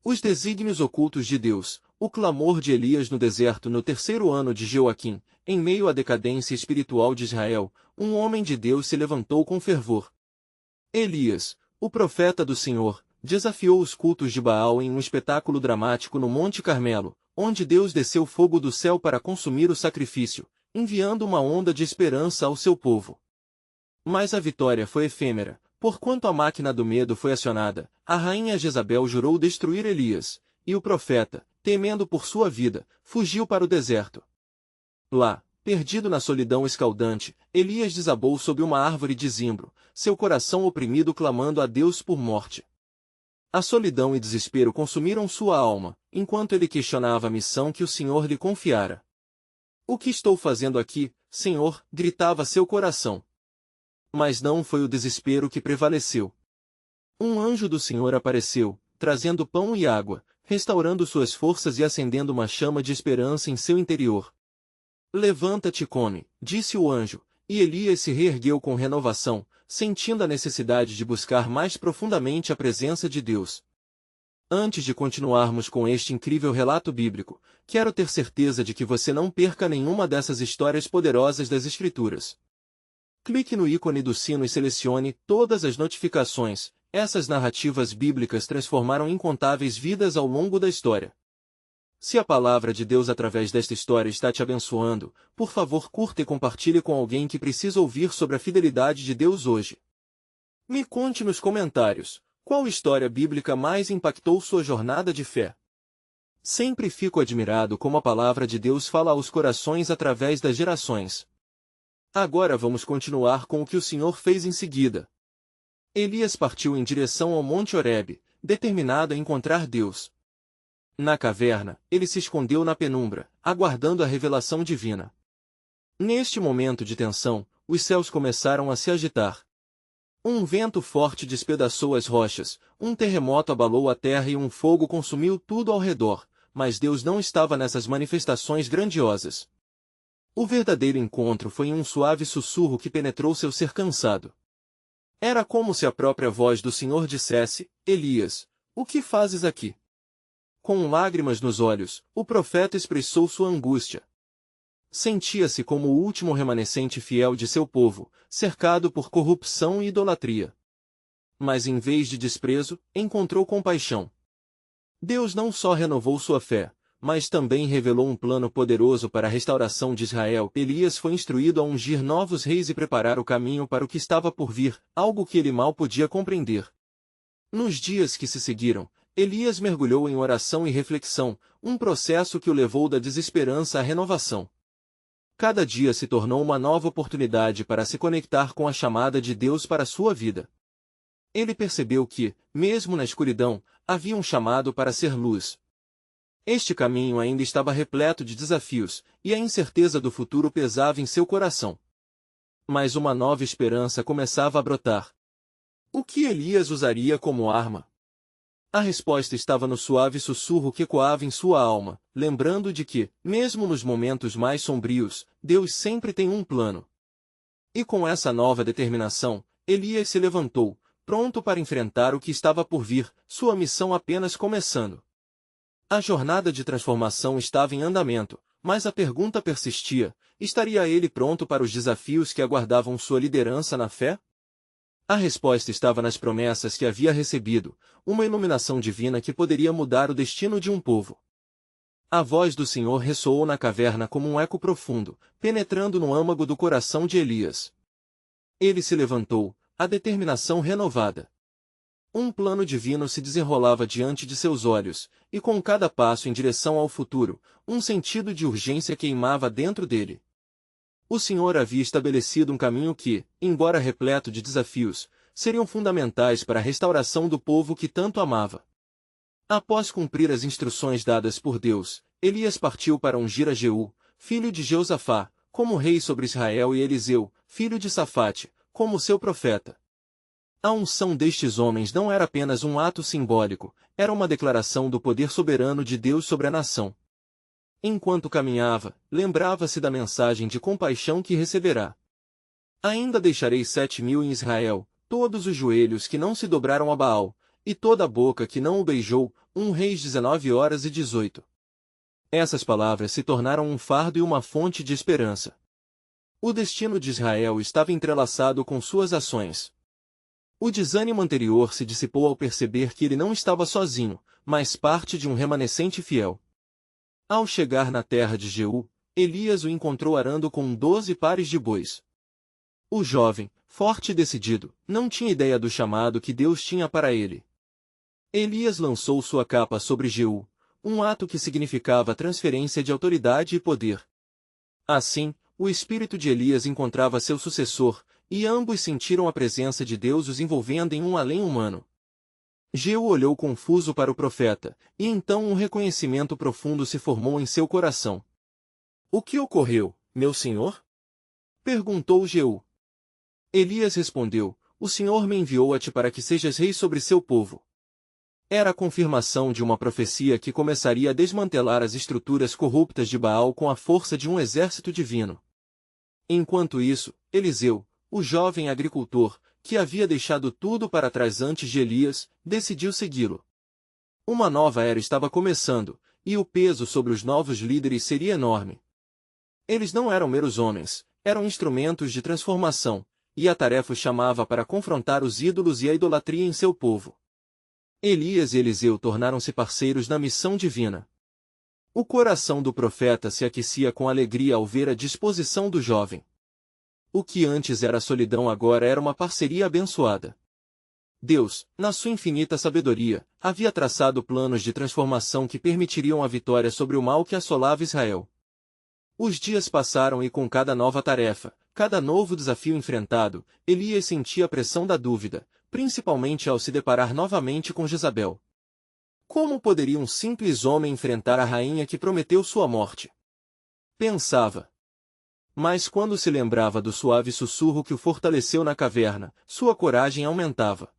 Os desígnios ocultos de Deus, o clamor de Elias no deserto no terceiro ano de Joaquim, em meio à decadência espiritual de Israel, um homem de Deus se levantou com fervor. Elias, o profeta do Senhor, desafiou os cultos de Baal em um espetáculo dramático no Monte Carmelo, onde Deus desceu fogo do céu para consumir o sacrifício, enviando uma onda de esperança ao seu povo. Mas a vitória foi efêmera, porquanto a máquina do medo foi acionada. A rainha Jezabel jurou destruir Elias, e o profeta, temendo por sua vida, fugiu para o deserto. Lá, perdido na solidão escaldante, Elias desabou sob uma árvore de zimbro, seu coração oprimido clamando a Deus por morte. A solidão e desespero consumiram sua alma, enquanto ele questionava a missão que o Senhor lhe confiara. "O que estou fazendo aqui, Senhor?", gritava seu coração. Mas não foi o desespero que prevaleceu. Um anjo do Senhor apareceu, trazendo pão e água, restaurando suas forças e acendendo uma chama de esperança em seu interior. "Levanta-te e come", disse o anjo, e Elias se reergueu com renovação, sentindo a necessidade de buscar mais profundamente a presença de Deus. Antes de continuarmos com este incrível relato bíblico, quero ter certeza de que você não perca nenhuma dessas histórias poderosas das Escrituras. Clique no ícone do sino e selecione todas as notificações. Essas narrativas bíblicas transformaram incontáveis vidas ao longo da história. Se a palavra de Deus através desta história está te abençoando, por favor curta e compartilhe com alguém que precisa ouvir sobre a fidelidade de Deus hoje. Me conte nos comentários, qual história bíblica mais impactou sua jornada de fé? Sempre fico admirado como a palavra de Deus fala aos corações através das gerações. Agora vamos continuar com o que o Senhor fez em seguida. Elias partiu em direção ao Monte Horebe, determinado a encontrar Deus. Na caverna, ele se escondeu na penumbra, aguardando a revelação divina. Neste momento de tensão, os céus começaram a se agitar. Um vento forte despedaçou as rochas, um terremoto abalou a terra e um fogo consumiu tudo ao redor, mas Deus não estava nessas manifestações grandiosas. O verdadeiro encontro foi em um suave sussurro que penetrou seu ser cansado. Era como se a própria voz do Senhor dissesse: "Elias, o que fazes aqui?" Com lágrimas nos olhos, o profeta expressou sua angústia. Sentia-se como o último remanescente fiel de seu povo, cercado por corrupção e idolatria. Mas em vez de desprezo, encontrou compaixão. Deus não só renovou sua fé, mas também revelou um plano poderoso para a restauração de Israel. Elias foi instruído a ungir novos reis e preparar o caminho para o que estava por vir, algo que ele mal podia compreender. Nos dias que se seguiram, Elias mergulhou em oração e reflexão, um processo que o levou da desesperança à renovação. Cada dia se tornou uma nova oportunidade para se conectar com a chamada de Deus para sua vida. Ele percebeu que, mesmo na escuridão, havia um chamado para ser luz. Este caminho ainda estava repleto de desafios, e a incerteza do futuro pesava em seu coração. Mas uma nova esperança começava a brotar. O que Elias usaria como arma? A resposta estava no suave sussurro que ecoava em sua alma, lembrando de que, mesmo nos momentos mais sombrios, Deus sempre tem um plano. E com essa nova determinação, Elias se levantou, pronto para enfrentar o que estava por vir, sua missão apenas começando. A jornada de transformação estava em andamento, mas a pergunta persistia: estaria ele pronto para os desafios que aguardavam sua liderança na fé? A resposta estava nas promessas que havia recebido, uma iluminação divina que poderia mudar o destino de um povo. A voz do Senhor ressoou na caverna como um eco profundo, penetrando no âmago do coração de Elias. Ele se levantou, a determinação renovada. Um plano divino se desenrolava diante de seus olhos, e com cada passo em direção ao futuro, um sentido de urgência queimava dentro dele. O Senhor havia estabelecido um caminho que, embora repleto de desafios, seriam fundamentais para a restauração do povo que tanto amava. Após cumprir as instruções dadas por Deus, Elias partiu para ungir a Jeú, filho de Jeosafá, como rei sobre Israel e Eliseu, filho de Safate, como seu profeta. A unção destes homens não era apenas um ato simbólico, era uma declaração do poder soberano de Deus sobre a nação. Enquanto caminhava, lembrava-se da mensagem de compaixão que receberá. Ainda deixarei 7.000 em Israel, todos os joelhos que não se dobraram a Baal, e toda a boca que não o beijou. 1 Reis 19:18. Essas palavras se tornaram um fardo e uma fonte de esperança. O destino de Israel estava entrelaçado com suas ações. O desânimo anterior se dissipou ao perceber que ele não estava sozinho, mas parte de um remanescente fiel. Ao chegar na terra de Jeú, Elias o encontrou arando com 12 pares de bois. O jovem, forte e decidido, não tinha ideia do chamado que Deus tinha para ele. Elias lançou sua capa sobre Jeú, um ato que significava transferência de autoridade e poder. Assim, o espírito de Elias encontrava seu sucessor, e ambos sentiram a presença de Deus os envolvendo em um além humano. Jeú olhou confuso para o profeta, e então um reconhecimento profundo se formou em seu coração. "O que ocorreu, meu senhor?" perguntou Jeú. Elias respondeu: "O Senhor me enviou a ti para que sejas rei sobre seu povo." Era a confirmação de uma profecia que começaria a desmantelar as estruturas corruptas de Baal com a força de um exército divino. Enquanto isso, Eliseu, o jovem agricultor, que havia deixado tudo para trás antes de Elias, decidiu segui-lo. Uma nova era estava começando, e o peso sobre os novos líderes seria enorme. Eles não eram meros homens, eram instrumentos de transformação, e a tarefa os chamava para confrontar os ídolos e a idolatria em seu povo. Elias e Eliseu tornaram-se parceiros na missão divina. O coração do profeta se aquecia com alegria ao ver a disposição do jovem. O que antes era solidão agora era uma parceria abençoada. Deus, na sua infinita sabedoria, havia traçado planos de transformação que permitiriam a vitória sobre o mal que assolava Israel. Os dias passaram e com cada nova tarefa, cada novo desafio enfrentado, Elias sentia a pressão da dúvida, principalmente ao se deparar novamente com Jezabel. Como poderia um simples homem enfrentar a rainha que prometeu sua morte? Pensava. Mas quando se lembrava do suave sussurro que o fortaleceu na caverna, sua coragem aumentava.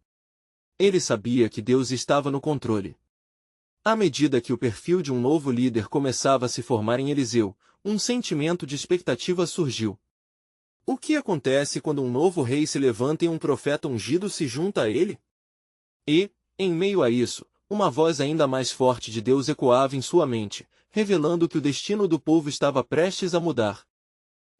Ele sabia que Deus estava no controle. À medida que o perfil de um novo líder começava a se formar em Eliseu, um sentimento de expectativa surgiu. O que acontece quando um novo rei se levanta e um profeta ungido se junta a ele? E, em meio a isso, uma voz ainda mais forte de Deus ecoava em sua mente, revelando que o destino do povo estava prestes a mudar.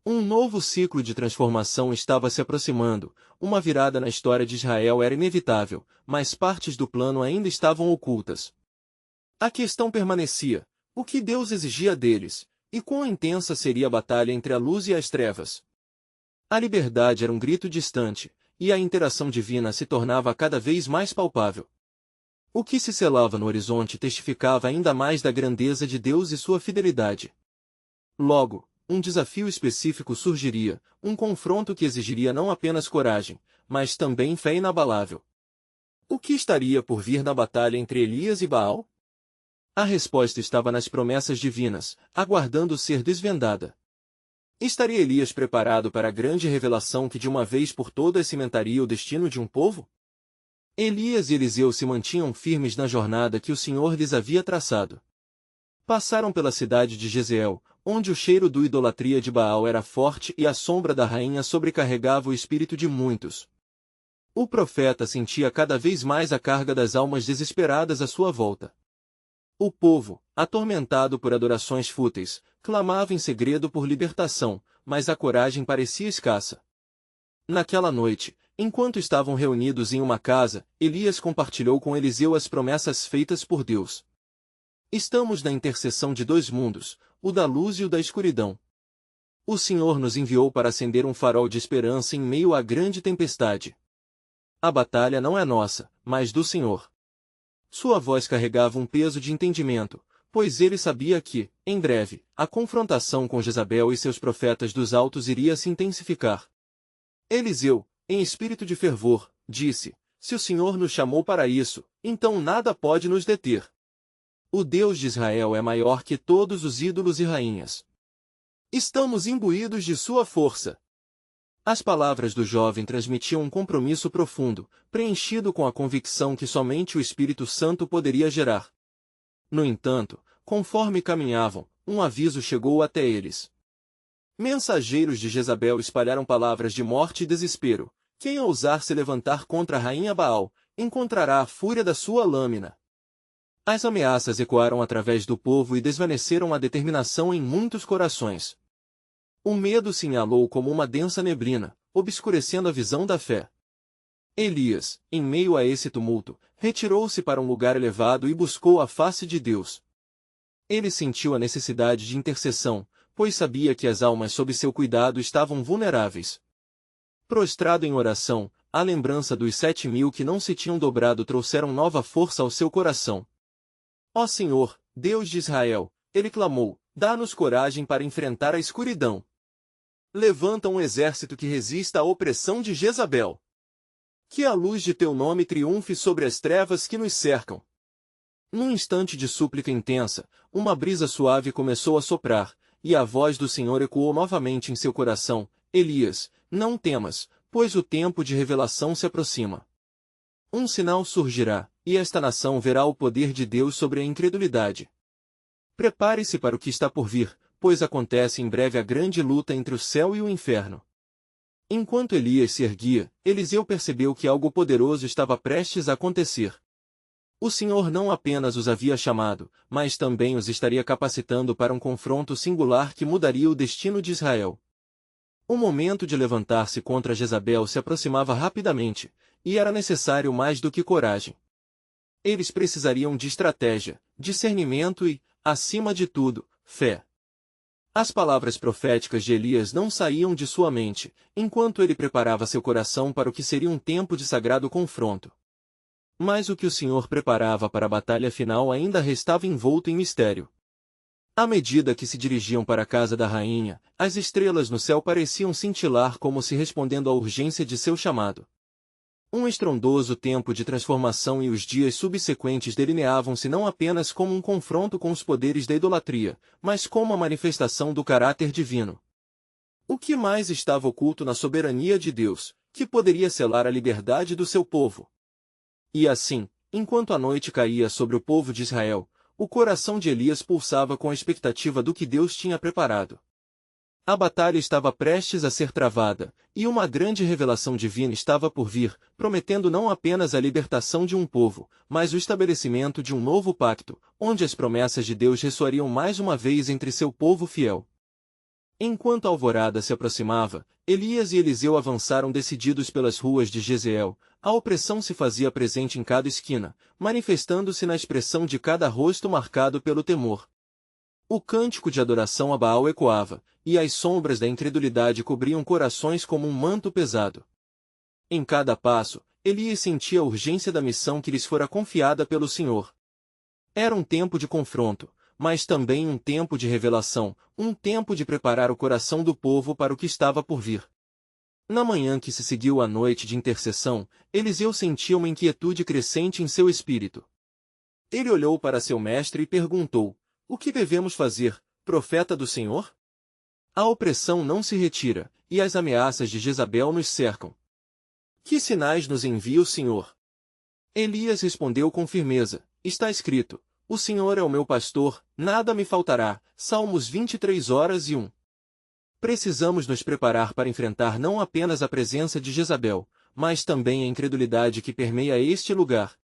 Um novo ciclo de transformação estava se aproximando, uma virada na história de Israel era inevitável, mas partes do plano ainda estavam ocultas. A questão permanecia: o que Deus exigia deles, e quão intensa seria a batalha entre a luz e as trevas? A liberdade era um grito distante, e a interação divina se tornava cada vez mais palpável. O que se selava no horizonte testificava ainda mais da grandeza de Deus e sua fidelidade. Logo, um desafio específico surgiria, um confronto que exigiria não apenas coragem, mas também fé inabalável. O que estaria por vir na batalha entre Elias e Baal? A resposta estava nas promessas divinas, aguardando ser desvendada. Estaria Elias preparado para a grande revelação que de uma vez por todas cimentaria o destino de um povo? Elias e Eliseu se mantinham firmes na jornada que o Senhor lhes havia traçado. Passaram pela cidade de Jezreel, onde o cheiro do idolatria de Baal era forte e a sombra da rainha sobrecarregava o espírito de muitos. O profeta sentia cada vez mais a carga das almas desesperadas à sua volta. O povo, atormentado por adorações fúteis, clamava em segredo por libertação, mas a coragem parecia escassa. Naquela noite, enquanto estavam reunidos em uma casa, Elias compartilhou com Eliseu as promessas feitas por Deus. Estamos na interseção de dois mundos, o da luz e o da escuridão. O Senhor nos enviou para acender um farol de esperança em meio à grande tempestade. A batalha não é nossa, mas do Senhor. Sua voz carregava um peso de entendimento, pois ele sabia que, em breve, a confrontação com Jezabel e seus profetas dos altos iria se intensificar. Eliseu, em espírito de fervor, disse: "Se o Senhor nos chamou para isso, então nada pode nos deter. O Deus de Israel é maior que todos os ídolos e rainhas. Estamos imbuídos de sua força." As palavras do jovem transmitiam um compromisso profundo, preenchido com a convicção que somente o Espírito Santo poderia gerar. No entanto, conforme caminhavam, um aviso chegou até eles. Mensageiros de Jezabel espalharam palavras de morte e desespero: "Quem ousar se levantar contra a rainha Baal, encontrará a fúria da sua lâmina. As ameaças ecoaram através do povo e desvaneceram a determinação em muitos corações. O medo se inhalou como uma densa neblina, obscurecendo a visão da fé. Elias, em meio a esse tumulto, retirou-se para um lugar elevado e buscou a face de Deus. Ele sentiu a necessidade de intercessão, pois sabia que as almas sob seu cuidado estavam vulneráveis. Prostrado em oração, a lembrança dos 7.000 que não se tinham dobrado trouxeram nova força ao seu coração. Ó Senhor, Deus de Israel, ele clamou, dá-nos coragem para enfrentar a escuridão. Levanta um exército que resista à opressão de Jezabel. Que a luz de teu nome triunfe sobre as trevas que nos cercam. Num instante de súplica intensa, uma brisa suave começou a soprar, e a voz do Senhor ecoou novamente em seu coração: Elias, não temas, pois o tempo de revelação se aproxima. Um sinal surgirá, e esta nação verá o poder de Deus sobre a incredulidade. Prepare-se para o que está por vir, pois acontece em breve a grande luta entre o céu e o inferno. Enquanto Elias se erguia, Eliseu percebeu que algo poderoso estava prestes a acontecer. O Senhor não apenas os havia chamado, mas também os estaria capacitando para um confronto singular que mudaria o destino de Israel. O momento de levantar-se contra Jezabel se aproximava rapidamente, e era necessário mais do que coragem. Eles precisariam de estratégia, discernimento e, acima de tudo, fé. As palavras proféticas de Elias não saíam de sua mente, enquanto ele preparava seu coração para o que seria um tempo de sagrado confronto. Mas o que o Senhor preparava para a batalha final ainda restava envolto em mistério. À medida que se dirigiam para a casa da rainha, as estrelas no céu pareciam cintilar como se respondendo à urgência de seu chamado. Um estrondoso tempo de transformação e os dias subsequentes delineavam-se não apenas como um confronto com os poderes da idolatria, mas como a manifestação do caráter divino. O que mais estava oculto na soberania de Deus, que poderia selar a liberdade do seu povo? E assim, enquanto a noite caía sobre o povo de Israel, o coração de Elias pulsava com a expectativa do que Deus tinha preparado. A batalha estava prestes a ser travada, e uma grande revelação divina estava por vir, prometendo não apenas a libertação de um povo, mas o estabelecimento de um novo pacto, onde as promessas de Deus ressoariam mais uma vez entre seu povo fiel. Enquanto a alvorada se aproximava, Elias e Eliseu avançaram decididos pelas ruas de Jezreel. A opressão se fazia presente em cada esquina, manifestando-se na expressão de cada rosto marcado pelo temor. O cântico de adoração a Baal ecoava, e as sombras da incredulidade cobriam corações como um manto pesado. Em cada passo, Elias sentia a urgência da missão que lhes fora confiada pelo Senhor. Era um tempo de confronto, mas também um tempo de revelação, um tempo de preparar o coração do povo para o que estava por vir. Na manhã que se seguiu à noite de intercessão, Eliseu sentia uma inquietude crescente em seu espírito. Ele olhou para seu mestre e perguntou: o que devemos fazer, profeta do Senhor? A opressão não se retira, e as ameaças de Jezabel nos cercam. Que sinais nos envia o Senhor? Elias respondeu com firmeza: está escrito, o Senhor é o meu pastor, nada me faltará. Salmos 23:1. Precisamos nos preparar para enfrentar não apenas a presença de Jezabel, mas também a incredulidade que permeia este lugar.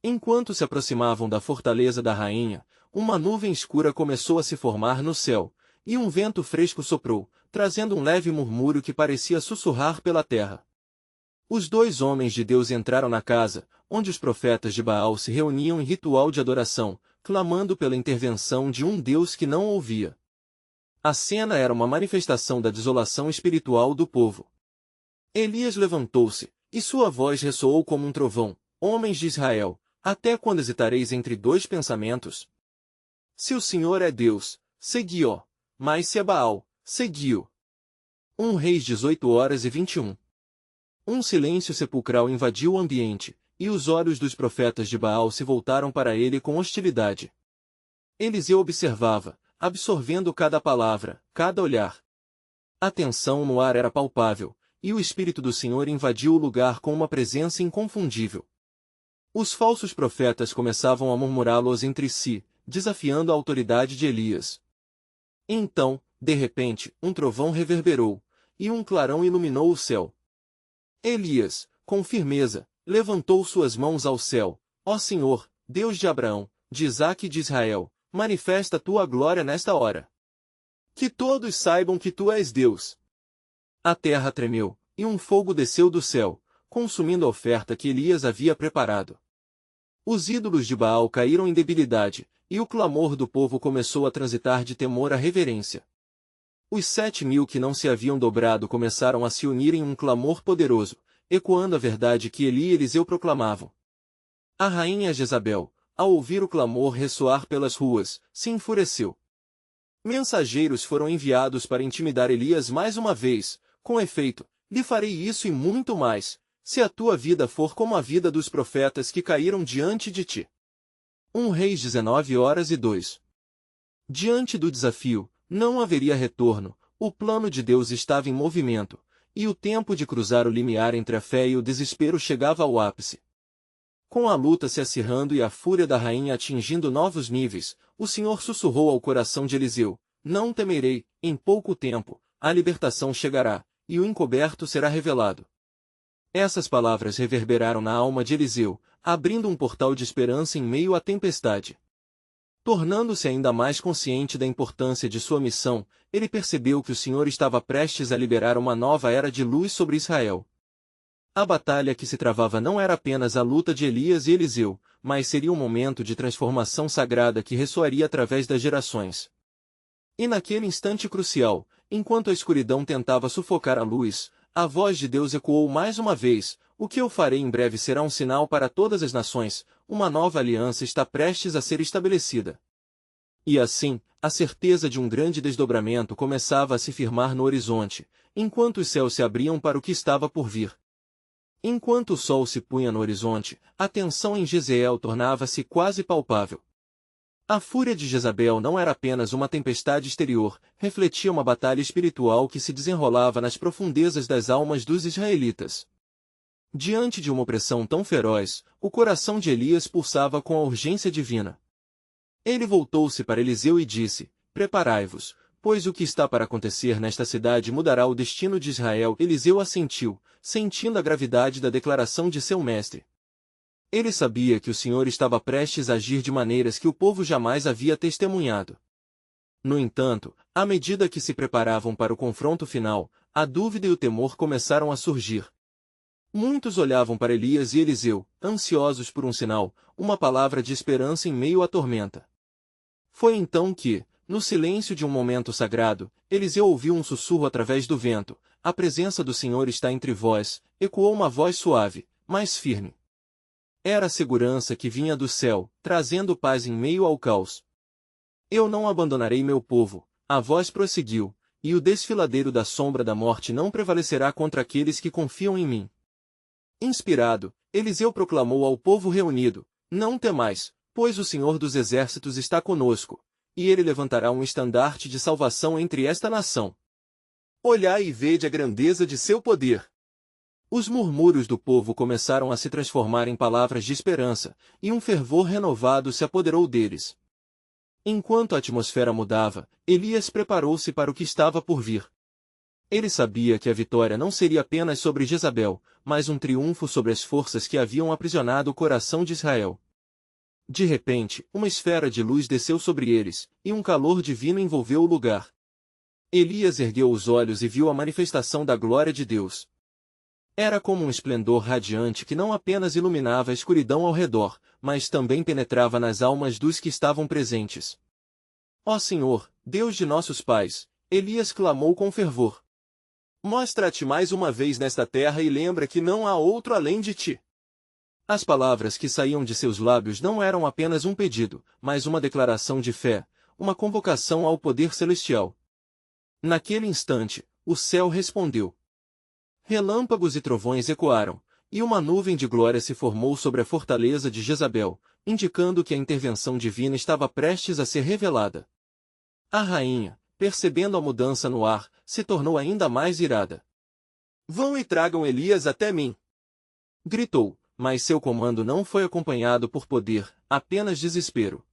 Enquanto se aproximavam da fortaleza da rainha, uma nuvem escura começou a se formar no céu, e um vento fresco soprou, trazendo um leve murmúrio que parecia sussurrar pela terra. Os dois homens de Deus entraram na casa, onde os profetas de Baal se reuniam em ritual de adoração, clamando pela intervenção de um Deus que não ouvia. A cena era uma manifestação da desolação espiritual do povo. Elias levantou-se, e sua voz ressoou como um trovão: homens de Israel, até quando hesitareis entre dois pensamentos? Se o Senhor é Deus, segui-o, mas se é Baal, segui-o. 1 Reis 18:21. Um silêncio sepulcral invadiu o ambiente, e os olhos dos profetas de Baal se voltaram para ele com hostilidade. Eliseu observava, absorvendo cada palavra, cada olhar. A tensão no ar era palpável, e o Espírito do Senhor invadiu o lugar com uma presença inconfundível. Os falsos profetas começavam a murmurá-los entre si, desafiando a autoridade de Elias. Então, de repente, um trovão reverberou, e um clarão iluminou o céu. Elias, com firmeza, levantou suas mãos ao céu. Ó Senhor, Deus de Abraão, de Isaque e de Israel, manifesta tua glória nesta hora. Que todos saibam que tu és Deus. A terra tremeu, e um fogo desceu do céu, consumindo a oferta que Elias havia preparado. Os ídolos de Baal caíram em debilidade, e o clamor do povo começou a transitar de temor a reverência. Os 7.000 que não se haviam dobrado começaram a se unir em um clamor poderoso, ecoando a verdade que Eli e Eliseu proclamavam. A rainha Jezabel, ao ouvir o clamor ressoar pelas ruas, se enfureceu. Mensageiros foram enviados para intimidar Elias mais uma vez. Com efeito, lhe farei isso e muito mais, se a tua vida for como a vida dos profetas que caíram diante de ti. 1 Reis 19:02. Diante do desafio, não haveria retorno, o plano de Deus estava em movimento, e o tempo de cruzar o limiar entre a fé e o desespero chegava ao ápice. Com a luta se acirrando e a fúria da rainha atingindo novos níveis, o Senhor sussurrou ao coração de Eliseu: Não temerei, em pouco tempo, a libertação chegará, e o encoberto será revelado. Essas palavras reverberaram na alma de Eliseu, abrindo um portal de esperança em meio à tempestade. Tornando-se ainda mais consciente da importância de sua missão, ele percebeu que o Senhor estava prestes a liberar uma nova era de luz sobre Israel. A batalha que se travava não era apenas a luta de Elias e Eliseu, mas seria um momento de transformação sagrada que ressoaria através das gerações. E naquele instante crucial, enquanto a escuridão tentava sufocar a luz, a voz de Deus ecoou mais uma vez: O que eu farei em breve será um sinal para todas as nações, uma nova aliança está prestes a ser estabelecida. E assim, a certeza de um grande desdobramento começava a se firmar no horizonte, enquanto os céus se abriam para o que estava por vir. Enquanto o sol se punha no horizonte, a tensão em Jezreel tornava-se quase palpável. A fúria de Jezabel não era apenas uma tempestade exterior, refletia uma batalha espiritual que se desenrolava nas profundezas das almas dos israelitas. Diante de uma opressão tão feroz, o coração de Elias pulsava com a urgência divina. Ele voltou-se para Eliseu e disse: Preparai-vos, pois o que está para acontecer nesta cidade mudará o destino de Israel. Eliseu assentiu, sentindo a gravidade da declaração de seu mestre. Ele sabia que o Senhor estava prestes a agir de maneiras que o povo jamais havia testemunhado. No entanto, à medida que se preparavam para o confronto final, a dúvida e o temor começaram a surgir. Muitos olhavam para Elias e Eliseu, ansiosos por um sinal, uma palavra de esperança em meio à tormenta. Foi então que, no silêncio de um momento sagrado, Eliseu ouviu um sussurro através do vento: A presença do Senhor está entre vós. Ecoou uma voz suave, mas firme. Era a segurança que vinha do céu, trazendo paz em meio ao caos. Eu não abandonarei meu povo, a voz prosseguiu, e o desfiladeiro da sombra da morte não prevalecerá contra aqueles que confiam em mim. Inspirado, Eliseu proclamou ao povo reunido: Não temais, pois o Senhor dos Exércitos está conosco, e ele levantará um estandarte de salvação entre esta nação. Olhai e vede a grandeza de seu poder. Os murmúrios do povo começaram a se transformar em palavras de esperança, e um fervor renovado se apoderou deles. Enquanto a atmosfera mudava, Elias preparou-se para o que estava por vir. Ele sabia que a vitória não seria apenas sobre Jezabel, mas um triunfo sobre as forças que haviam aprisionado o coração de Israel. De repente, uma esfera de luz desceu sobre eles, e um calor divino envolveu o lugar. Elias ergueu os olhos e viu a manifestação da glória de Deus. Era como um esplendor radiante que não apenas iluminava a escuridão ao redor, mas também penetrava nas almas dos que estavam presentes. Ó Senhor, Deus de nossos pais, Elias clamou com fervor. Mostra-te mais uma vez nesta terra e lembra que não há outro além de ti. As palavras que saíam de seus lábios não eram apenas um pedido, mas uma declaração de fé, uma convocação ao poder celestial. Naquele instante, o céu respondeu. Relâmpagos e trovões ecoaram, e uma nuvem de glória se formou sobre a fortaleza de Jezabel, indicando que a intervenção divina estava prestes a ser revelada. A rainha, percebendo a mudança no ar, se tornou ainda mais irada. Vão e tragam Elias até mim! Gritou, mas seu comando não foi acompanhado por poder, apenas desespero.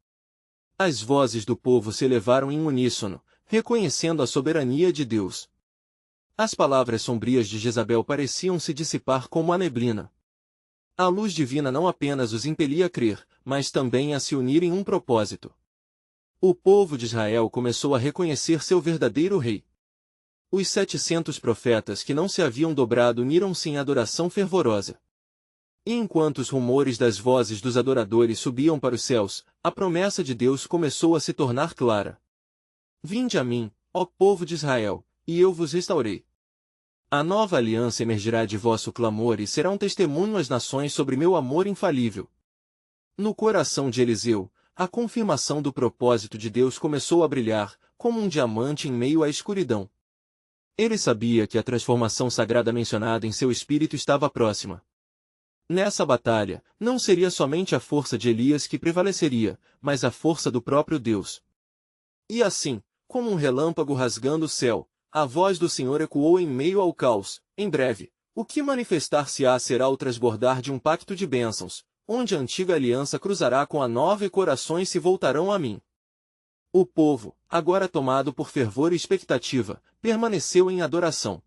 As vozes do povo se elevaram em uníssono, reconhecendo a soberania de Deus. As palavras sombrias de Jezabel pareciam se dissipar como a neblina. A luz divina não apenas os impelia a crer, mas também a se unir em um propósito. O povo de Israel começou a reconhecer seu verdadeiro rei. Os 700 profetas que não se haviam dobrado uniram-se em adoração fervorosa. E enquanto os rumores das vozes dos adoradores subiam para os céus, a promessa de Deus começou a se tornar clara. Vinde a mim, ó povo de Israel, e eu vos restaurei. A nova aliança emergirá de vosso clamor e será um testemunho às nações sobre meu amor infalível. No coração de Eliseu, a confirmação do propósito de Deus começou a brilhar, como um diamante em meio à escuridão. Ele sabia que a transformação sagrada mencionada em seu espírito estava próxima. Nessa batalha, não seria somente a força de Elias que prevaleceria, mas a força do próprio Deus. E assim, como um relâmpago rasgando o céu, a voz do Senhor ecoou em meio ao caos. Em breve, o que manifestar-se-á será o transbordar de um pacto de bênçãos, onde a antiga aliança cruzará com a nova e corações se voltarão a mim. O povo, agora tomado por fervor e expectativa, permaneceu em adoração.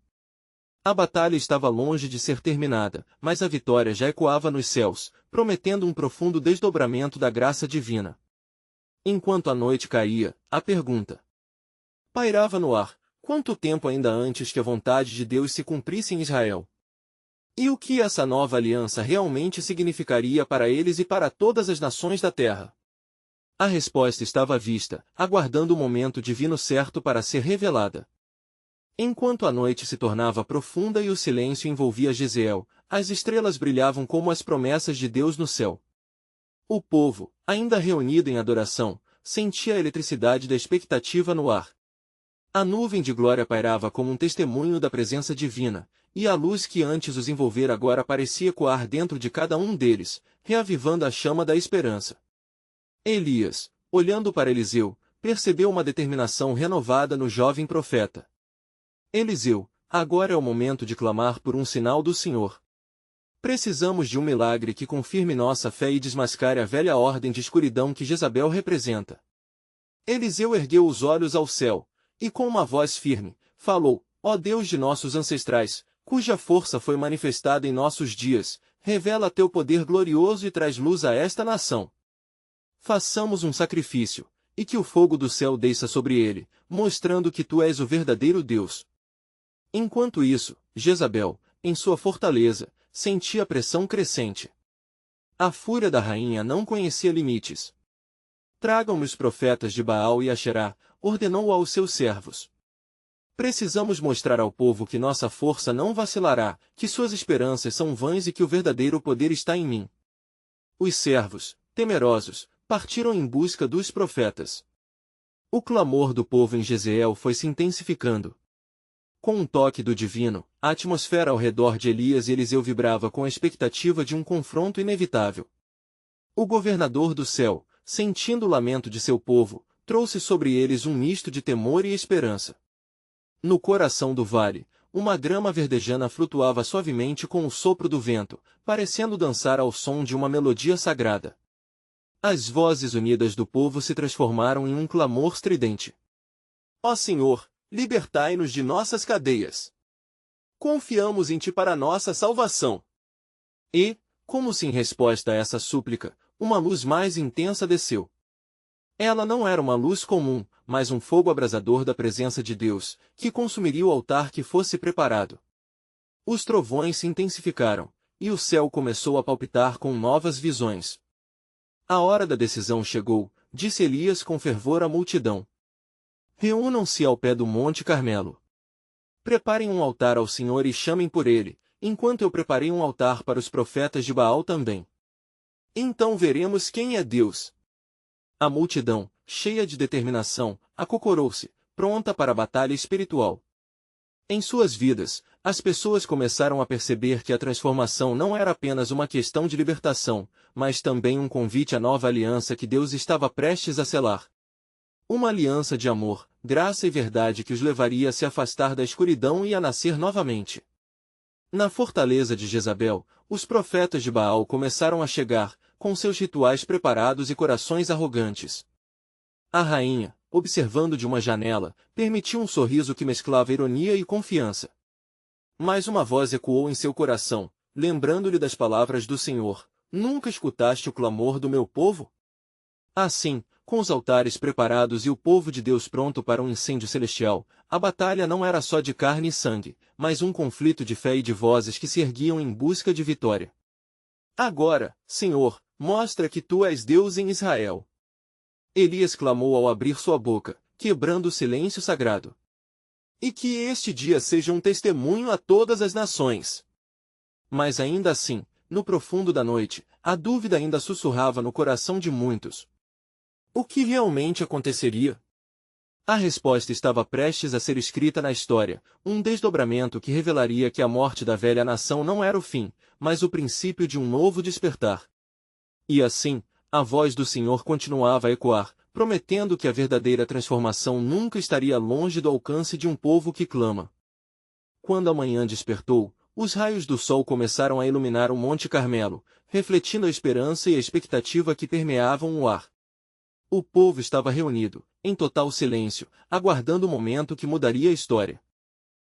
A batalha estava longe de ser terminada, mas a vitória já ecoava nos céus, prometendo um profundo desdobramento da graça divina. Enquanto a noite caía, a pergunta pairava no ar: quanto tempo ainda antes que a vontade de Deus se cumprisse em Israel? E o que essa nova aliança realmente significaria para eles e para todas as nações da terra? A resposta estava à vista, aguardando o momento divino certo para ser revelada. Enquanto a noite se tornava profunda e o silêncio envolvia Jezreel, as estrelas brilhavam como as promessas de Deus no céu. O povo, ainda reunido em adoração, sentia a eletricidade da expectativa no ar. A nuvem de glória pairava como um testemunho da presença divina, e a luz que antes os envolvera agora parecia ecoar dentro de cada um deles, reavivando a chama da esperança. Elias, olhando para Eliseu, percebeu uma determinação renovada no jovem profeta. Eliseu, agora é o momento de clamar por um sinal do Senhor. Precisamos de um milagre que confirme nossa fé e desmascare a velha ordem de escuridão que Jezabel representa. Eliseu ergueu os olhos ao céu, e com uma voz firme, falou: ó Deus de nossos ancestrais, cuja força foi manifestada em nossos dias, revela teu poder glorioso e traz luz a esta nação. Façamos um sacrifício, e que o fogo do céu desça sobre ele, mostrando que tu és o verdadeiro Deus. Enquanto isso, Jezabel, em sua fortaleza, sentia a pressão crescente. A fúria da rainha não conhecia limites. Tragam-me os profetas de Baal e Asherá, ordenou aos seus servos. Precisamos mostrar ao povo que nossa força não vacilará, que suas esperanças são vãs e que o verdadeiro poder está em mim. Os servos, temerosos, partiram em busca dos profetas. O clamor do povo em Jezreel foi se intensificando. Com um toque do divino, a atmosfera ao redor de Elias e Eliseu vibrava com a expectativa de um confronto inevitável. O governador do céu, sentindo o lamento de seu povo, trouxe sobre eles um misto de temor e esperança. No coração do vale, uma grama verdejana flutuava suavemente com o sopro do vento, parecendo dançar ao som de uma melodia sagrada. As vozes unidas do povo se transformaram em um clamor estridente. Ó Senhor, libertai-nos de nossas cadeias. Confiamos em Ti para nossa salvação. E, como se em resposta a essa súplica, uma luz mais intensa desceu. Ela não era uma luz comum, mas um fogo abrasador da presença de Deus, que consumiria o altar que fosse preparado. Os trovões se intensificaram, e o céu começou a palpitar com novas visões. A hora da decisão chegou, disse Elias com fervor à multidão. Reúnam-se ao pé do Monte Carmelo. Preparem um altar ao Senhor e chamem por ele, enquanto eu preparei um altar para os profetas de Baal também. Então veremos quem é Deus. A multidão, cheia de determinação, acocorou-se, pronta para a batalha espiritual. Em suas vidas, as pessoas começaram a perceber que a transformação não era apenas uma questão de libertação, mas também um convite à nova aliança que Deus estava prestes a selar. Uma aliança de amor, graça e verdade que os levaria a se afastar da escuridão e a nascer novamente. Na fortaleza de Jezabel, os profetas de Baal começaram a chegar, com seus rituais preparados e corações arrogantes. A rainha, observando de uma janela, permitiu um sorriso que mesclava ironia e confiança. Mas uma voz ecoou em seu coração: lembrando-lhe das palavras do Senhor: Nunca escutaste o clamor do meu povo? Assim, com os altares preparados e o povo de Deus pronto para um incêndio celestial, a batalha não era só de carne e sangue, mas um conflito de fé e de vozes que se erguiam em busca de vitória. Agora, Senhor, mostra que tu és Deus em Israel. Elias clamou ao abrir sua boca, quebrando o silêncio sagrado. E que este dia seja um testemunho a todas as nações. Mas ainda assim, no profundo da noite, a dúvida ainda sussurrava no coração de muitos. O que realmente aconteceria? A resposta estava prestes a ser escrita na história, um desdobramento que revelaria que a morte da velha nação não era o fim, mas o princípio de um novo despertar. E assim, a voz do Senhor continuava a ecoar, prometendo que a verdadeira transformação nunca estaria longe do alcance de um povo que clama. Quando a manhã despertou, os raios do sol começaram a iluminar o Monte Carmelo, refletindo a esperança e a expectativa que permeavam o ar. O povo estava reunido, em total silêncio, aguardando o momento que mudaria a história.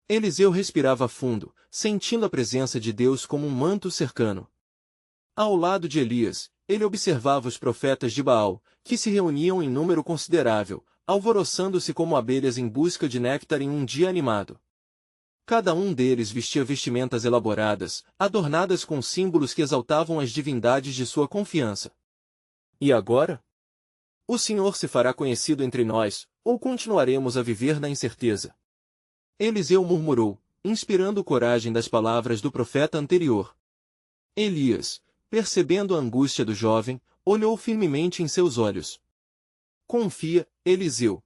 Eliseu respirava fundo, sentindo a presença de Deus como um manto cercano. Ao lado de Elias, ele observava os profetas de Baal, que se reuniam em número considerável, alvoroçando-se como abelhas em busca de néctar em um dia animado. Cada um deles vestia vestimentas elaboradas, adornadas com símbolos que exaltavam as divindades de sua confiança. E agora? O Senhor se fará conhecido entre nós, ou continuaremos a viver na incerteza? Eliseu murmurou, inspirando coragem das palavras do profeta anterior. Elias, percebendo a angústia do jovem, olhou firmemente em seus olhos. Confia, Eliseu.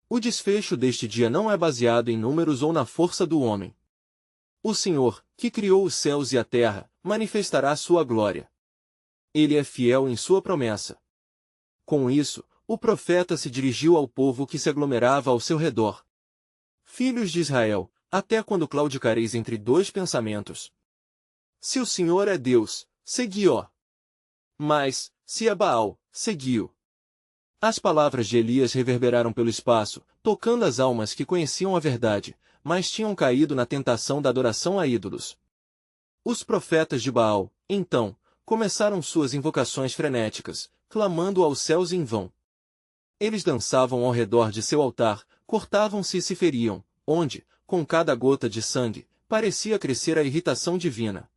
O desfecho deste dia não é baseado em números ou na força do homem. O Senhor, que criou os céus e a terra, manifestará sua glória. Ele é fiel em sua promessa. Com isso, o profeta se dirigiu ao povo que se aglomerava ao seu redor. Filhos de Israel, até quando claudicareis entre dois pensamentos? Se o Senhor é Deus, segui-o. Mas, se é Baal, segui-o. As palavras de Elias reverberaram pelo espaço, tocando as almas que conheciam a verdade, mas tinham caído na tentação da adoração a ídolos. Os profetas de Baal, então, começaram suas invocações frenéticas, clamando aos céus em vão. Eles dançavam ao redor de seu altar, cortavam-se e se feriam, onde, com cada gota de sangue, parecia crescer a irritação divina.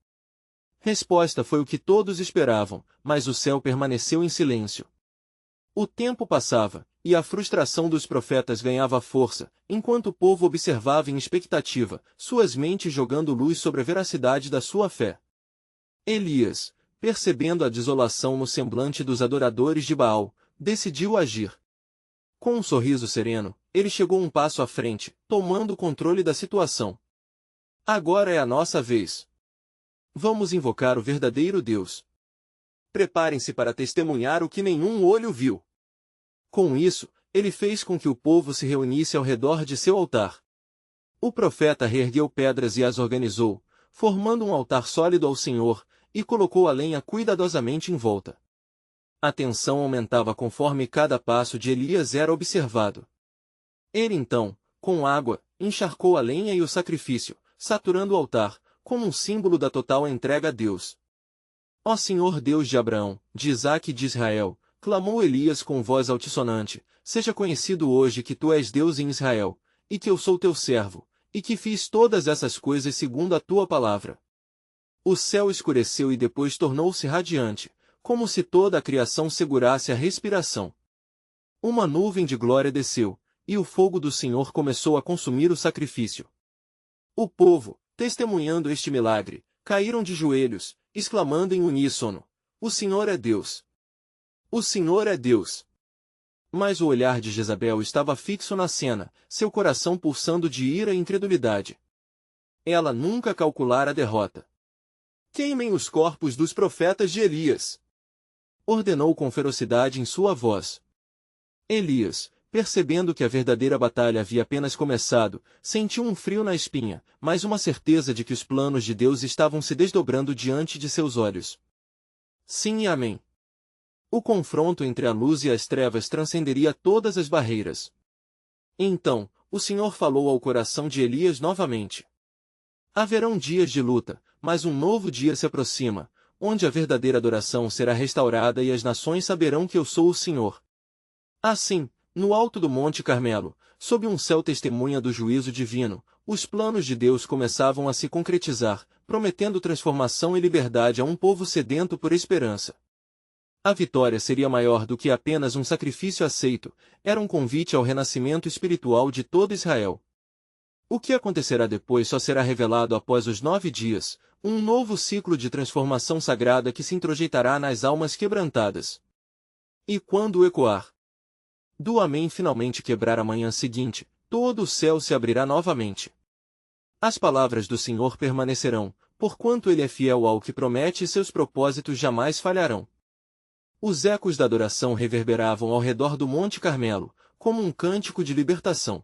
Resposta foi o que todos esperavam, mas o céu permaneceu em silêncio. O tempo passava, e a frustração dos profetas ganhava força, enquanto o povo observava em expectativa, suas mentes jogando luz sobre a veracidade da sua fé. Elias, percebendo a desolação no semblante dos adoradores de Baal, decidiu agir. Com um sorriso sereno, ele chegou um passo à frente, tomando o controle da situação. Agora é a nossa vez. Vamos invocar o verdadeiro Deus. Preparem-se para testemunhar o que nenhum olho viu. Com isso, ele fez com que o povo se reunisse ao redor de seu altar. O profeta reergueu pedras e as organizou, formando um altar sólido ao Senhor, e colocou a lenha cuidadosamente em volta. A tensão aumentava conforme cada passo de Elias era observado. Ele então, com água, encharcou a lenha e o sacrifício, saturando o altar, como um símbolo da total entrega a Deus. Ó Senhor Deus de Abraão, de Isaque e de Israel, clamou Elias com voz altissonante, seja conhecido hoje que tu és Deus em Israel, e que eu sou teu servo, e que fiz todas essas coisas segundo a tua palavra. O céu escureceu e depois tornou-se radiante, como se toda a criação segurasse a respiração. Uma nuvem de glória desceu, e o fogo do Senhor começou a consumir o sacrifício. O povo, testemunhando este milagre, caíram de joelhos, exclamando em uníssono: O Senhor é Deus! O Senhor é Deus! Mas o olhar de Jezabel estava fixo na cena, seu coração pulsando de ira e incredulidade. Ela nunca calculara a derrota. Queimem os corpos dos profetas de Elias! Ordenou com ferocidade em sua voz. Elias, percebendo que a verdadeira batalha havia apenas começado, sentiu um frio na espinha, mas uma certeza de que os planos de Deus estavam se desdobrando diante de seus olhos. Sim e amém. O confronto entre a luz e as trevas transcenderia todas as barreiras. Então, o Senhor falou ao coração de Elias novamente. Haverão dias de luta, mas um novo dia se aproxima, onde a verdadeira adoração será restaurada e as nações saberão que eu sou o Senhor. Assim, no alto do Monte Carmelo, sob um céu testemunha do juízo divino, os planos de Deus começavam a se concretizar, prometendo transformação e liberdade a um povo sedento por esperança. A vitória seria maior do que apenas um sacrifício aceito, era um convite ao renascimento espiritual de todo Israel. O que acontecerá depois só será revelado após os 9 dias, um novo ciclo de transformação sagrada que se introjeitará nas almas quebrantadas. E quando o ecoar do Amém finalmente quebrar a manhã seguinte, todo o céu se abrirá novamente. As palavras do Senhor permanecerão, porquanto Ele é fiel ao que promete e seus propósitos jamais falharão. Os ecos da adoração reverberavam ao redor do Monte Carmelo, como um cântico de libertação.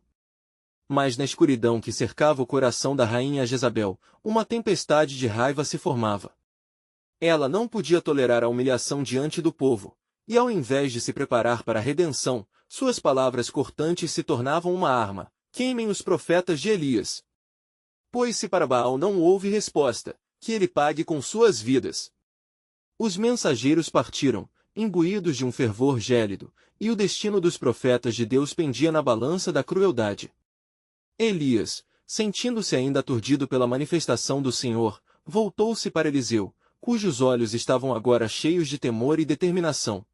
Mas na escuridão que cercava o coração da rainha Jezabel, uma tempestade de raiva se formava. Ela não podia tolerar a humilhação diante do povo, e ao invés de se preparar para a redenção, suas palavras cortantes se tornavam uma arma: queimem os profetas de Elias. Pois se para Baal não houve resposta, que ele pague com suas vidas. Os mensageiros partiram, imbuídos de um fervor gélido, e o destino dos profetas de Deus pendia na balança da crueldade. Elias, sentindo-se ainda aturdido pela manifestação do Senhor, voltou-se para Eliseu, cujos olhos estavam agora cheios de temor e determinação.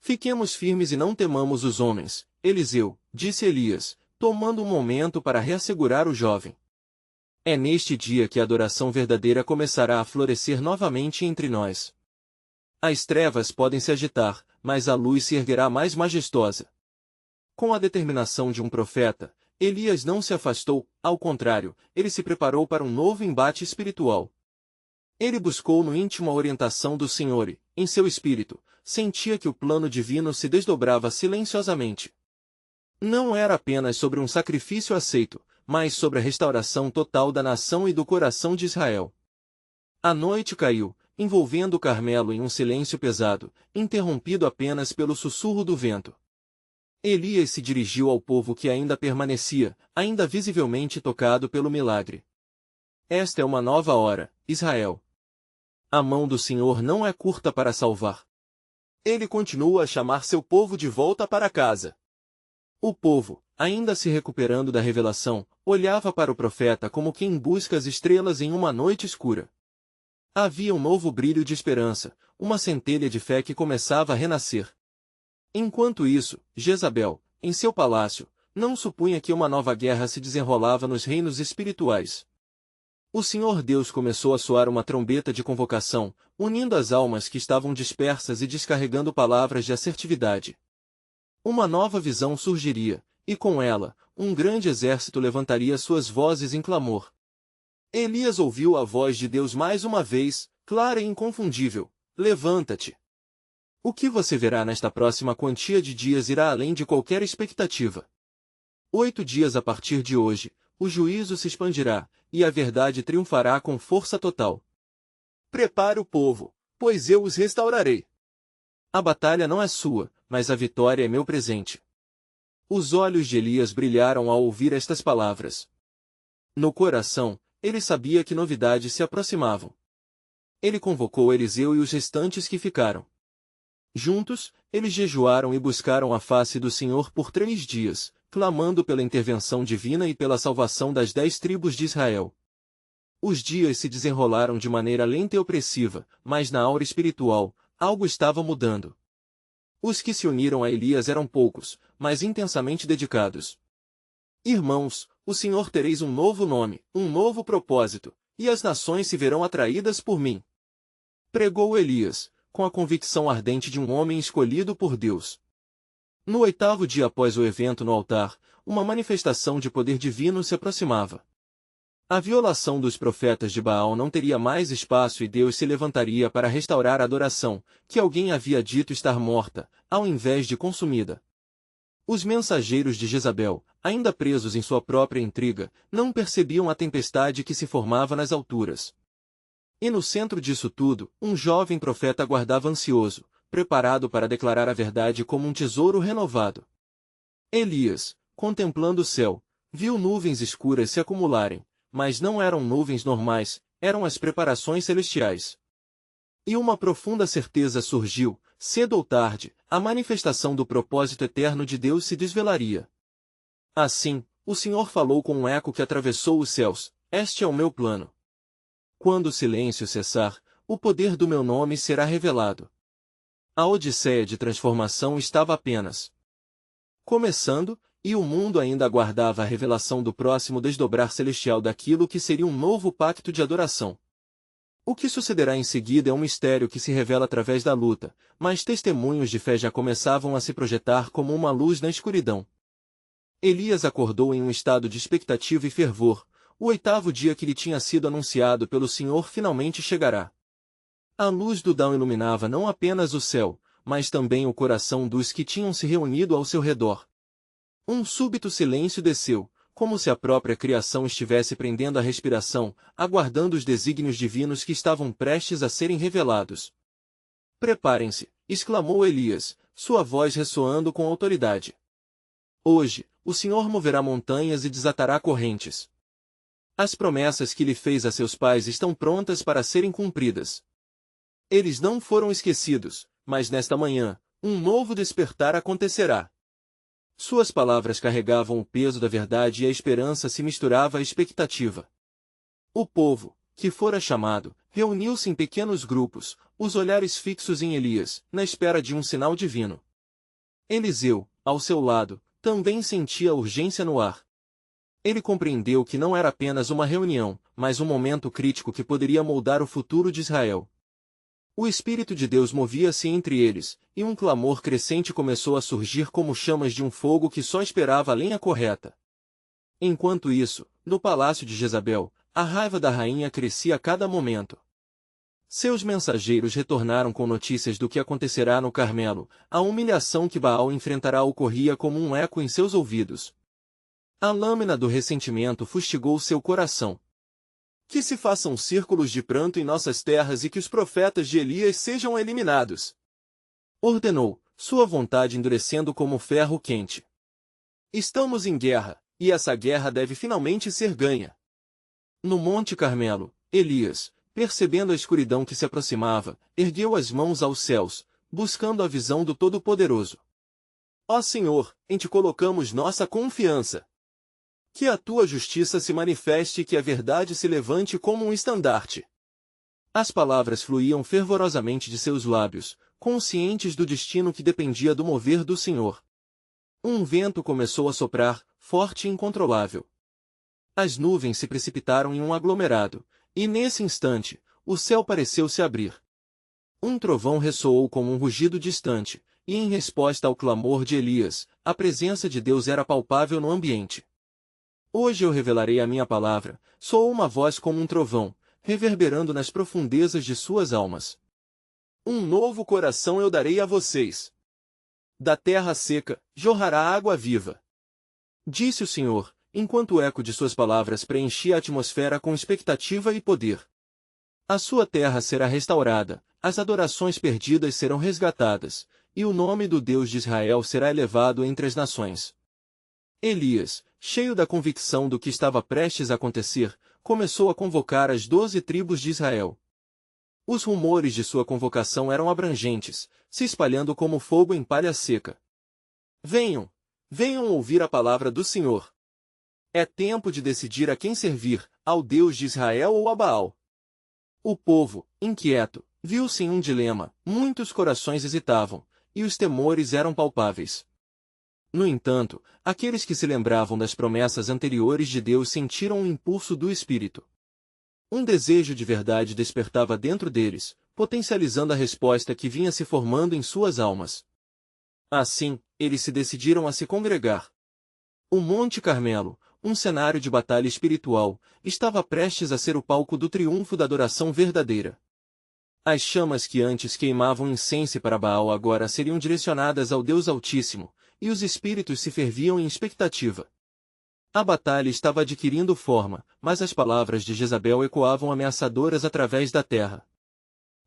Fiquemos firmes e não temamos os homens, Eliseu, disse Elias, tomando um momento para reassegurar o jovem. É neste dia que a adoração verdadeira começará a florescer novamente entre nós. As trevas podem se agitar, mas a luz se erguerá mais majestosa. Com a determinação de um profeta, Elias não se afastou, ao contrário, ele se preparou para um novo embate espiritual. Ele buscou no íntimo a orientação do Senhor e, em seu espírito, sentia que o plano divino se desdobrava silenciosamente. Não era apenas sobre um sacrifício aceito, mas sobre a restauração total da nação e do coração de Israel. A noite caiu, envolvendo o Carmelo em um silêncio pesado, interrompido apenas pelo sussurro do vento. Elias se dirigiu ao povo que ainda permanecia, ainda visivelmente tocado pelo milagre. Esta é uma nova hora, Israel. A mão do Senhor não é curta para salvar. Ele continua a chamar seu povo de volta para casa. O povo, ainda se recuperando da revelação, olhava para o profeta como quem busca as estrelas em uma noite escura. Havia um novo brilho de esperança, uma centelha de fé que começava a renascer. Enquanto isso, Jezabel, em seu palácio, não supunha que uma nova guerra se desenrolava nos reinos espirituais. O Senhor Deus começou a soar uma trombeta de convocação, unindo as almas que estavam dispersas e descarregando palavras de assertividade. Uma nova visão surgiria, e com ela, um grande exército levantaria suas vozes em clamor. Elias ouviu a voz de Deus mais uma vez, clara e inconfundível: levanta-te. O que você verá nesta próxima quantia de dias irá além de qualquer expectativa. 8 dias a partir de hoje, o juízo se expandirá, e a verdade triunfará com força total. Prepare o povo, pois eu os restaurarei. A batalha não é sua, mas a vitória é meu presente. Os olhos de Elias brilharam ao ouvir estas palavras. No coração, ele sabia que novidades se aproximavam. Ele convocou Eliseu e os restantes que ficaram. Juntos, eles jejuaram e buscaram a face do Senhor por 3 dias, clamando pela intervenção divina e pela salvação das 10 tribos de Israel. Os dias se desenrolaram de maneira lenta e opressiva, mas na aura espiritual, algo estava mudando. Os que se uniram a Elias eram poucos, mas intensamente dedicados. Irmãos, o Senhor tereis um novo nome, um novo propósito, e as nações se verão atraídas por mim. Pregou Elias, com a convicção ardente de um homem escolhido por Deus. No 8º dia após o evento no altar, uma manifestação de poder divino se aproximava. A violação dos profetas de Baal não teria mais espaço e Deus se levantaria para restaurar a adoração, que alguém havia dito estar morta, ao invés de consumida. Os mensageiros de Jezabel, ainda presos em sua própria intriga, não percebiam a tempestade que se formava nas alturas. E no centro disso tudo, um jovem profeta aguardava ansioso, preparado para declarar a verdade como um tesouro renovado. Elias, contemplando o céu, viu nuvens escuras se acumularem, mas não eram nuvens normais, eram as preparações celestiais. E uma profunda certeza surgiu: cedo ou tarde, a manifestação do propósito eterno de Deus se desvelaria. Assim, o Senhor falou com um eco que atravessou os céus: este é o meu plano. Quando o silêncio cessar, o poder do meu nome será revelado. A odisseia de transformação estava apenas começando, e o mundo ainda aguardava a revelação do próximo desdobrar celestial daquilo que seria um novo pacto de adoração. O que sucederá em seguida é um mistério que se revela através da luta, mas testemunhos de fé já começavam a se projetar como uma luz na escuridão. Elias acordou em um estado de expectativa e fervor. O 8º dia que lhe tinha sido anunciado pelo Senhor finalmente chegará. A luz do Dão iluminava não apenas o céu, mas também o coração dos que tinham se reunido ao seu redor. Um súbito silêncio desceu, como se a própria criação estivesse prendendo a respiração, aguardando os desígnios divinos que estavam prestes a serem revelados. Preparem-se, exclamou Elias, sua voz ressoando com autoridade. Hoje, o Senhor moverá montanhas e desatará correntes. As promessas que lhe fez a seus pais estão prontas para serem cumpridas. Eles não foram esquecidos, mas nesta manhã, um novo despertar acontecerá. Suas palavras carregavam o peso da verdade e a esperança se misturava à expectativa. O povo, que fora chamado, reuniu-se em pequenos grupos, os olhares fixos em Elias, na espera de um sinal divino. Eliseu, ao seu lado, também sentia a urgência no ar. Ele compreendeu que não era apenas uma reunião, mas um momento crítico que poderia moldar o futuro de Israel. O Espírito de Deus movia-se entre eles, e um clamor crescente começou a surgir como chamas de um fogo que só esperava a lenha correta. Enquanto isso, no palácio de Jezabel, a raiva da rainha crescia a cada momento. Seus mensageiros retornaram com notícias do que acontecerá no Carmelo. A humilhação que Baal enfrentará ocorria como um eco em seus ouvidos. A lâmina do ressentimento fustigou seu coração. Que se façam círculos de pranto em nossas terras e que os profetas de Elias sejam eliminados. Ordenou, sua vontade endurecendo como ferro quente. Estamos em guerra, e essa guerra deve finalmente ser ganha. No Monte Carmelo, Elias, percebendo a escuridão que se aproximava, ergueu as mãos aos céus, buscando a visão do Todo-Poderoso. Ó Senhor, em Ti colocamos nossa confiança. Que a Tua justiça se manifeste e que a verdade se levante como um estandarte. As palavras fluíam fervorosamente de seus lábios, conscientes do destino que dependia do mover do Senhor. Um vento começou a soprar, forte e incontrolável. As nuvens se precipitaram em um aglomerado, e nesse instante, o céu pareceu se abrir. Um trovão ressoou como um rugido distante, e em resposta ao clamor de Elias, a presença de Deus era palpável no ambiente. Hoje eu revelarei a minha palavra, soou uma voz como um trovão, reverberando nas profundezas de suas almas. Um novo coração eu darei a vocês. Da terra seca, jorrará água viva. Disse o Senhor, enquanto o eco de suas palavras preenchia a atmosfera com expectativa e poder. A sua terra será restaurada, as adorações perdidas serão resgatadas, e o nome do Deus de Israel será elevado entre as nações. Elias, cheio da convicção do que estava prestes a acontecer, começou a convocar as 12 tribos de Israel. Os rumores de sua convocação eram abrangentes, se espalhando como fogo em palha seca. Venham, venham ouvir a palavra do Senhor. É tempo de decidir a quem servir, ao Deus de Israel ou a Baal. O povo, inquieto, viu-se em um dilema, muitos corações hesitavam, e os temores eram palpáveis. No entanto, aqueles que se lembravam das promessas anteriores de Deus sentiram um impulso do Espírito. Um desejo de verdade despertava dentro deles, potencializando a resposta que vinha se formando em suas almas. Assim, eles se decidiram a se congregar. O Monte Carmelo, um cenário de batalha espiritual, estava prestes a ser o palco do triunfo da adoração verdadeira. As chamas que antes queimavam incenso para Baal agora seriam direcionadas ao Deus Altíssimo, e os espíritos se ferviam em expectativa. A batalha estava adquirindo forma, mas as palavras de Jezabel ecoavam ameaçadoras através da terra.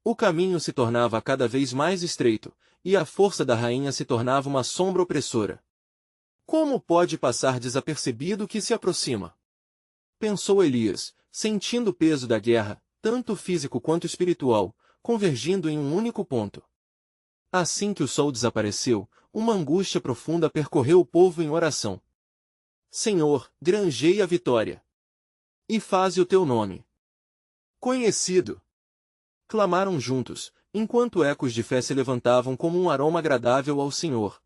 O caminho se tornava cada vez mais estreito, e a força da rainha se tornava uma sombra opressora. Como pode passar desapercebido o que se aproxima? Pensou Elias, sentindo o peso da guerra, tanto físico quanto espiritual, convergindo em um único ponto. Assim que o sol desapareceu, uma angústia profunda percorreu o povo em oração. Senhor, granjei a vitória. E faze o teu nome conhecido. Clamaram juntos, enquanto ecos de fé se levantavam como um aroma agradável ao Senhor.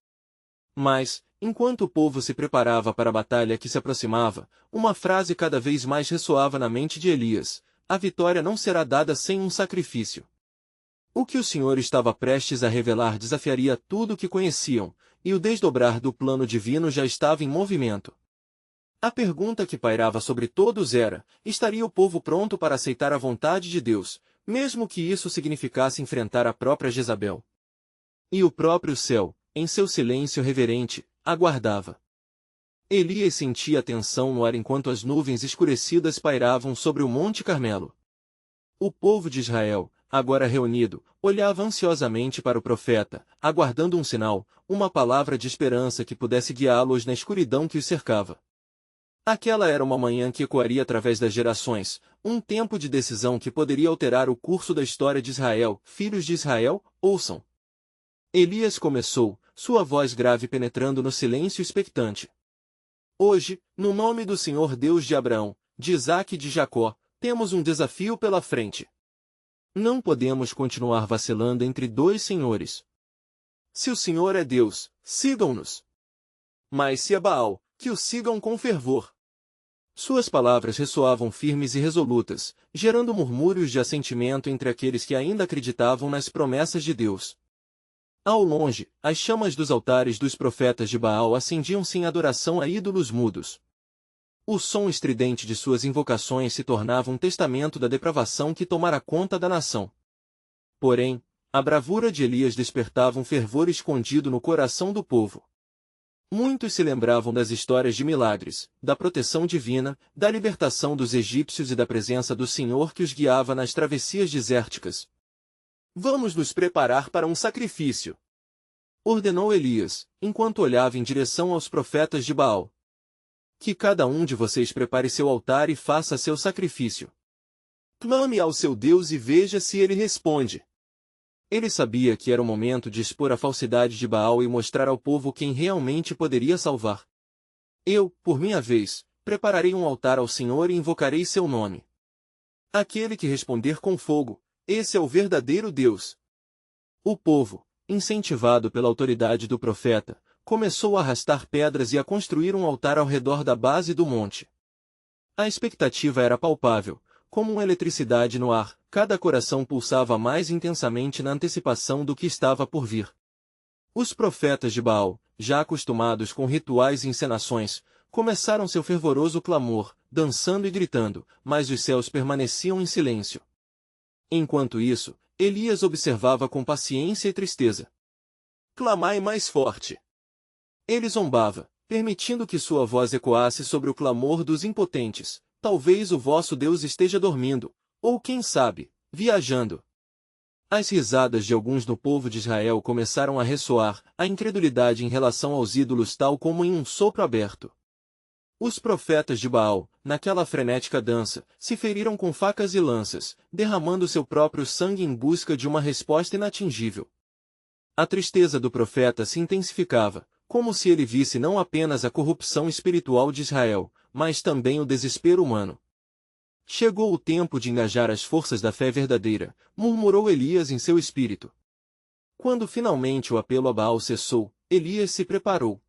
Mas, enquanto o povo se preparava para a batalha que se aproximava, uma frase cada vez mais ressoava na mente de Elias: a vitória não será dada sem um sacrifício. O que o Senhor estava prestes a revelar desafiaria tudo o que conheciam, e o desdobrar do plano divino já estava em movimento. A pergunta que pairava sobre todos era: estaria o povo pronto para aceitar a vontade de Deus, mesmo que isso significasse enfrentar a própria Jezabel? E o próprio céu, em seu silêncio reverente, aguardava. Elias sentia a tensão no ar enquanto as nuvens escurecidas pairavam sobre o Monte Carmelo. O povo de Israel, agora reunido, olhava ansiosamente para o profeta, aguardando um sinal, uma palavra de esperança que pudesse guiá-los na escuridão que os cercava. Aquela era uma manhã que ecoaria através das gerações, um tempo de decisão que poderia alterar o curso da história de Israel. Filhos de Israel, ouçam. Elias começou, sua voz grave penetrando no silêncio expectante. Hoje, no nome do Senhor Deus de Abraão, de Isaque e de Jacó, temos um desafio pela frente. Não podemos continuar vacilando entre dois senhores. Se o Senhor é Deus, sigam-nos. Mas se é Baal, que o sigam com fervor. Suas palavras ressoavam firmes e resolutas, gerando murmúrios de assentimento entre aqueles que ainda acreditavam nas promessas de Deus. Ao longe, as chamas dos altares dos profetas de Baal acendiam-se em adoração a ídolos mudos. O som estridente de suas invocações se tornava um testamento da depravação que tomara conta da nação. Porém, a bravura de Elias despertava um fervor escondido no coração do povo. Muitos se lembravam das histórias de milagres, da proteção divina, da libertação dos egípcios e da presença do Senhor que os guiava nas travessias desérticas. Vamos nos preparar para um sacrifício, ordenou Elias, enquanto olhava em direção aos profetas de Baal. Que cada um de vocês prepare seu altar e faça seu sacrifício. Clame ao seu Deus e veja se ele responde. Ele sabia que era o momento de expor a falsidade de Baal e mostrar ao povo quem realmente poderia salvar. Eu, por minha vez, prepararei um altar ao Senhor e invocarei seu nome. Aquele que responder com fogo, esse é o verdadeiro Deus. O povo, incentivado pela autoridade do profeta, começou a arrastar pedras e a construir um altar ao redor da base do monte. A expectativa era palpável. Como uma eletricidade no ar, cada coração pulsava mais intensamente na antecipação do que estava por vir. Os profetas de Baal, já acostumados com rituais e encenações, começaram seu fervoroso clamor, dançando e gritando, mas os céus permaneciam em silêncio. Enquanto isso, Elias observava com paciência e tristeza. Clamai mais forte. Ele zombava, permitindo que sua voz ecoasse sobre o clamor dos impotentes. Talvez o vosso Deus esteja dormindo, ou quem sabe, viajando. As risadas de alguns no povo de Israel começaram a ressoar, a incredulidade em relação aos ídolos tal como em um sopro aberto. Os profetas de Baal, naquela frenética dança, se feriram com facas e lanças, derramando seu próprio sangue em busca de uma resposta inatingível. A tristeza do profeta se intensificava, como se ele visse não apenas a corrupção espiritual de Israel, mas também o desespero humano. Chegou o tempo de engajar as forças da fé verdadeira, murmurou Elias em seu espírito. Quando finalmente o apelo a Baal cessou, Elias se preparou.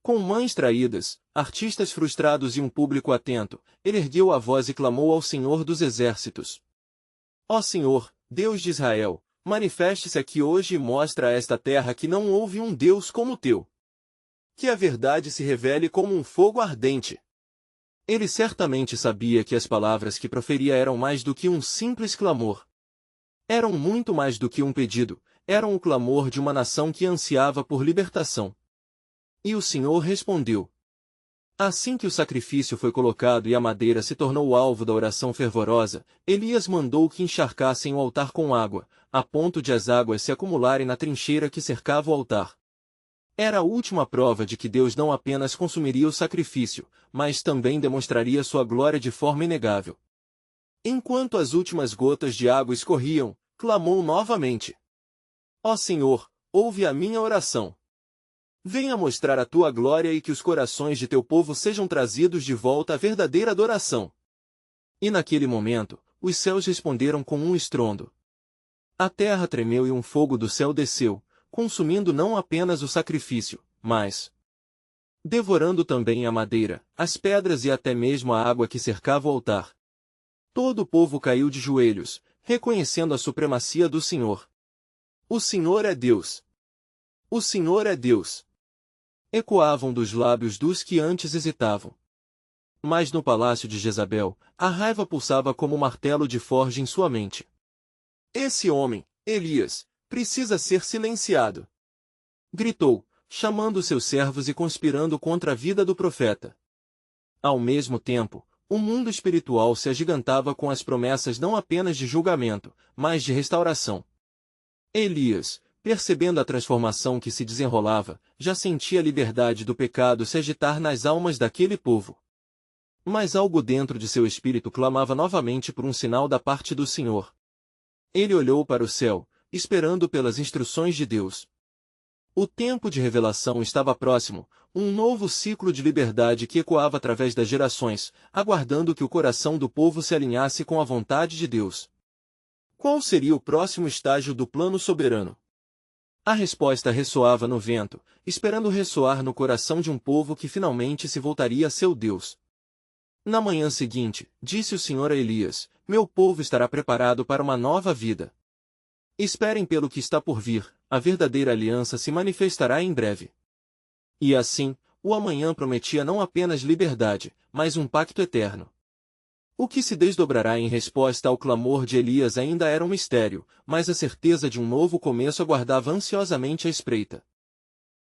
Com mãos traídas, artistas frustrados e um público atento, ele ergueu a voz e clamou ao Senhor dos Exércitos. Ó Senhor, Deus de Israel, manifeste-se aqui hoje e mostra a esta terra que não houve um Deus como o teu. Que a verdade se revele como um fogo ardente. Ele certamente sabia que as palavras que proferia eram mais do que um simples clamor. Eram muito mais do que um pedido, eram o clamor de uma nação que ansiava por libertação. E o Senhor respondeu. Assim que o sacrifício foi colocado e a madeira se tornou o alvo da oração fervorosa, Elias mandou que encharcassem o altar com água, a ponto de as águas se acumularem na trincheira que cercava o altar. Era a última prova de que Deus não apenas consumiria o sacrifício, mas também demonstraria sua glória de forma inegável. Enquanto as últimas gotas de água escorriam, clamou novamente: Ó Senhor, ouve a minha oração. Venha mostrar a tua glória e que os corações de teu povo sejam trazidos de volta à verdadeira adoração. E naquele momento, os céus responderam com um estrondo. A terra tremeu e um fogo do céu desceu, consumindo não apenas o sacrifício, mas devorando também a madeira, as pedras e até mesmo a água que cercava o altar. Todo o povo caiu de joelhos, reconhecendo a supremacia do Senhor. O Senhor é Deus! O Senhor é Deus! Ecoavam dos lábios dos que antes hesitavam. Mas no palácio de Jezabel, a raiva pulsava como martelo de forja em sua mente. Esse homem, Elias, precisa ser silenciado. Gritou, chamando seus servos e conspirando contra a vida do profeta. Ao mesmo tempo, o mundo espiritual se agigantava com as promessas não apenas de julgamento, mas de restauração. Elias, percebendo a transformação que se desenrolava, já sentia a liberdade do pecado se agitar nas almas daquele povo. Mas algo dentro de seu espírito clamava novamente por um sinal da parte do Senhor. Ele olhou para o céu, esperando pelas instruções de Deus. O tempo de revelação estava próximo, um novo ciclo de liberdade que ecoava através das gerações, aguardando que o coração do povo se alinhasse com a vontade de Deus. Qual seria o próximo estágio do plano soberano? A resposta ressoava no vento, esperando ressoar no coração de um povo que finalmente se voltaria a seu Deus. Na manhã seguinte, disse o Senhor a Elias: Meu povo estará preparado para uma nova vida. Esperem pelo que está por vir, a verdadeira aliança se manifestará em breve. E assim, o amanhã prometia não apenas liberdade, mas um pacto eterno. O que se desdobrará em resposta ao clamor de Elias ainda era um mistério, mas a certeza de um novo começo aguardava ansiosamente à espreita.